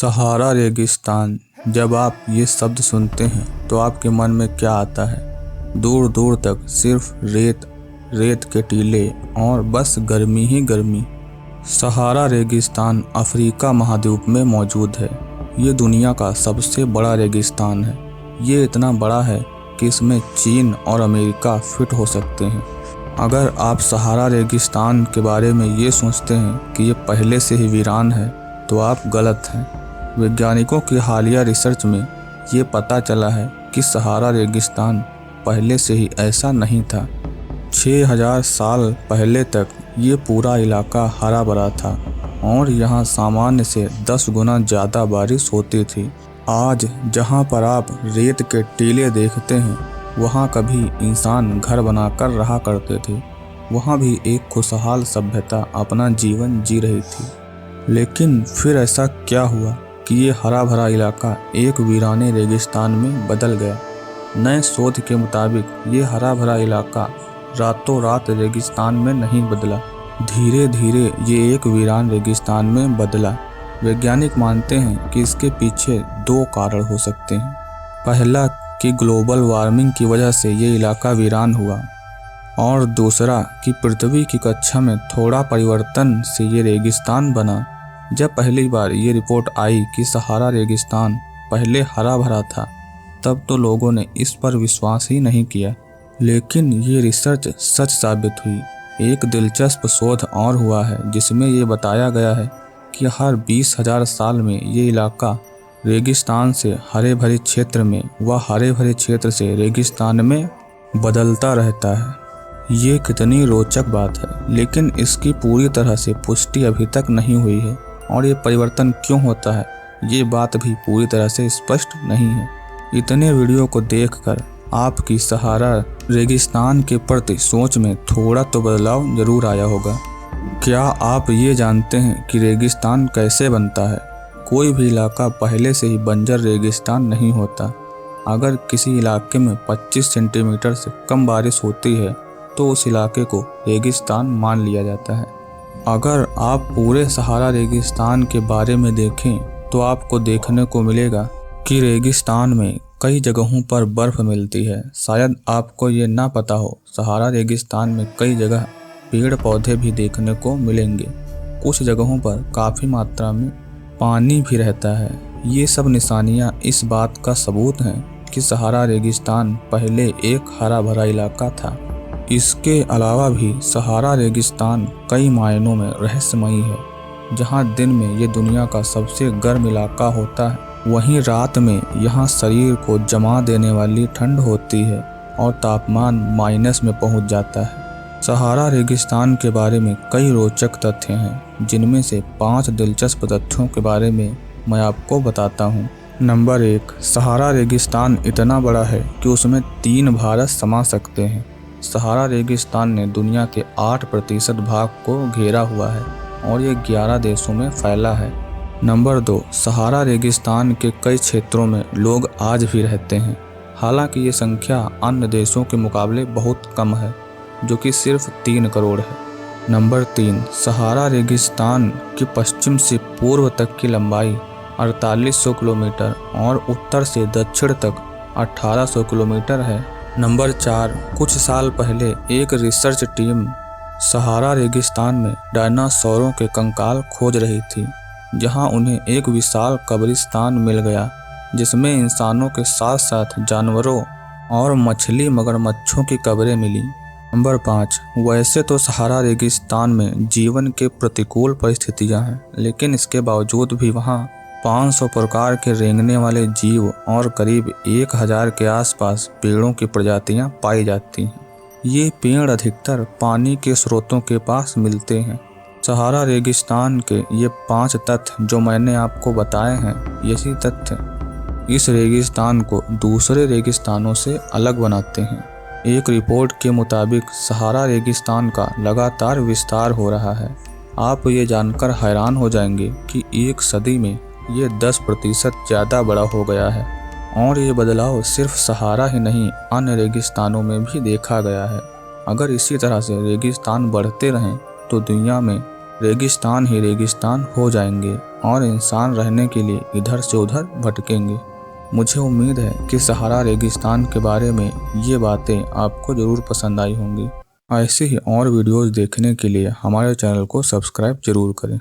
सहारा रेगिस्तान। जब आप ये शब्द सुनते हैं तो आपके मन में क्या आता है? दूर दूर तक सिर्फ रेत, रेत के टीले और बस गर्मी ही गर्मी। सहारा रेगिस्तान अफ्रीका महाद्वीप में मौजूद है। ये दुनिया का सबसे बड़ा रेगिस्तान है। ये इतना बड़ा है कि इसमें चीन और अमेरिका फिट हो सकते हैं। अगर आप सहारा रेगिस्तान के बारे में ये सोचते हैं कि ये पहले से ही वीरान है तो आप गलत हैं। वैज्ञानिकों की हालिया रिसर्च में ये पता चला है कि सहारा रेगिस्तान पहले से ही ऐसा नहीं था। 6000 साल पहले तक ये पूरा इलाका हरा भरा था और यहाँ सामान्य से 10 गुना ज़्यादा बारिश होती थी। आज जहाँ पर आप रेत के टीले देखते हैं वहाँ कभी इंसान घर बनाकर रहा करते थे। वहाँ भी एक खुशहाल सभ्यता अपना जीवन जी रही थी। लेकिन फिर ऐसा क्या हुआ कि ये हरा भरा इलाका एक वीराने रेगिस्तान में बदल गया? नए शोध के मुताबिक ये हरा भरा इलाका रातों रात रेगिस्तान में नहीं बदला। धीरे धीरे ये एक वीरान रेगिस्तान में बदला। वैज्ञानिक मानते हैं कि इसके पीछे 2 कारण हो सकते हैं। पहला कि ग्लोबल वार्मिंग की वजह से ये इलाका वीरान हुआ और दूसरा कि पृथ्वी की कक्षा में थोड़ा परिवर्तन से ये रेगिस्तान बना। जब पहली बार ये रिपोर्ट आई कि सहारा रेगिस्तान पहले हरा भरा था तब तो लोगों ने इस पर विश्वास ही नहीं किया। लेकिन ये रिसर्च सच साबित हुई। एक दिलचस्प शोध और हुआ है जिसमें ये बताया गया है कि हर 20,000 साल में ये इलाका रेगिस्तान से हरे भरे क्षेत्र में व हरे भरे क्षेत्र से रेगिस्तान में बदलता रहता है। ये कितनी रोचक बात है, लेकिन इसकी पूरी तरह से पुष्टि अभी तक नहीं हुई है और ये परिवर्तन क्यों होता है ये बात भी पूरी तरह से स्पष्ट नहीं है। इतने वीडियो को देखकर आपकी सहारा रेगिस्तान के प्रति सोच में थोड़ा तो बदलाव जरूर आया होगा। क्या आप ये जानते हैं कि रेगिस्तान कैसे बनता है? कोई भी इलाका पहले से ही बंजर रेगिस्तान नहीं होता। अगर किसी इलाके में 25 सेंटीमीटर से कम बारिश होती है तो उस इलाके को रेगिस्तान मान लिया जाता है। अगर आप पूरे सहारा रेगिस्तान के बारे में देखें तो आपको देखने को मिलेगा कि रेगिस्तान में कई जगहों पर बर्फ़ मिलती है। शायद आपको ये ना पता हो, सहारा रेगिस्तान में कई जगह पेड़ पौधे भी देखने को मिलेंगे। कुछ जगहों पर काफ़ी मात्रा में पानी भी रहता है। ये सब निशानियाँ इस बात का सबूत हैं कि सहारा रेगिस्तान पहले एक हरा भरा इलाका था। इसके अलावा भी सहारा रेगिस्तान कई मायनों में रहस्यमयी है। जहाँ दिन में ये दुनिया का सबसे गर्म इलाका होता है, वहीं रात में यहाँ शरीर को जमा देने वाली ठंड होती है और तापमान माइनस में पहुँच जाता है। सहारा रेगिस्तान के बारे में कई रोचक तथ्य हैं, जिनमें से 5 दिलचस्प तथ्यों के बारे में मैं आपको बताता हूँ। नंबर 1, सहारा रेगिस्तान इतना बड़ा है कि उसमें 3 भारत समा सकते हैं। सहारा रेगिस्तान ने दुनिया के 8% भाग को घेरा हुआ है और ये 11 देशों में फैला है। नंबर 2, सहारा रेगिस्तान के कई क्षेत्रों में लोग आज भी रहते हैं। हालांकि ये संख्या अन्य देशों के मुकाबले बहुत कम है, जो कि सिर्फ 3 करोड़ है। नंबर 3, सहारा रेगिस्तान की पश्चिम से पूर्व तक की लंबाई 4800 किलोमीटर और उत्तर से दक्षिण तक 1800 किलोमीटर है। नंबर 4, कुछ साल पहले एक रिसर्च टीम सहारा रेगिस्तान में डायनासोरों के कंकाल खोज रही थी, जहां उन्हें एक विशाल कब्रिस्तान मिल गया जिसमें इंसानों के साथ साथ जानवरों और मछली मगरमच्छों की कब्रें मिली। नंबर 5, वैसे तो सहारा रेगिस्तान में जीवन के प्रतिकूल परिस्थितियां हैं, लेकिन इसके बावजूद भी वहां 500 प्रकार के रेंगने वाले जीव और करीब 1000 के आसपास पेड़ों की प्रजातियां पाई जाती हैं। ये पेड़ अधिकतर पानी के स्रोतों के पास मिलते हैं। सहारा रेगिस्तान के ये 5 तथ्य जो मैंने आपको बताए हैं, यही तथ्य इस रेगिस्तान को दूसरे रेगिस्तानों से अलग बनाते हैं। एक रिपोर्ट के मुताबिक सहारा रेगिस्तान का लगातार विस्तार हो रहा है। आप ये जानकर हैरान हो जाएंगे कि 1 सदी में ये 10% ज़्यादा बड़ा हो गया है और ये बदलाव सिर्फ सहारा ही नहीं, अन्य रेगिस्तानों में भी देखा गया है। अगर इसी तरह से रेगिस्तान बढ़ते रहें तो दुनिया में रेगिस्तान ही रेगिस्तान हो जाएंगे और इंसान रहने के लिए इधर से उधर भटकेंगे। मुझे उम्मीद है कि सहारा रेगिस्तान के बारे में ये बातें आपको ज़रूर पसंद आई होंगी। ऐसे ही और वीडियोस देखने के लिए हमारे चैनल को सब्सक्राइब जरूर करें।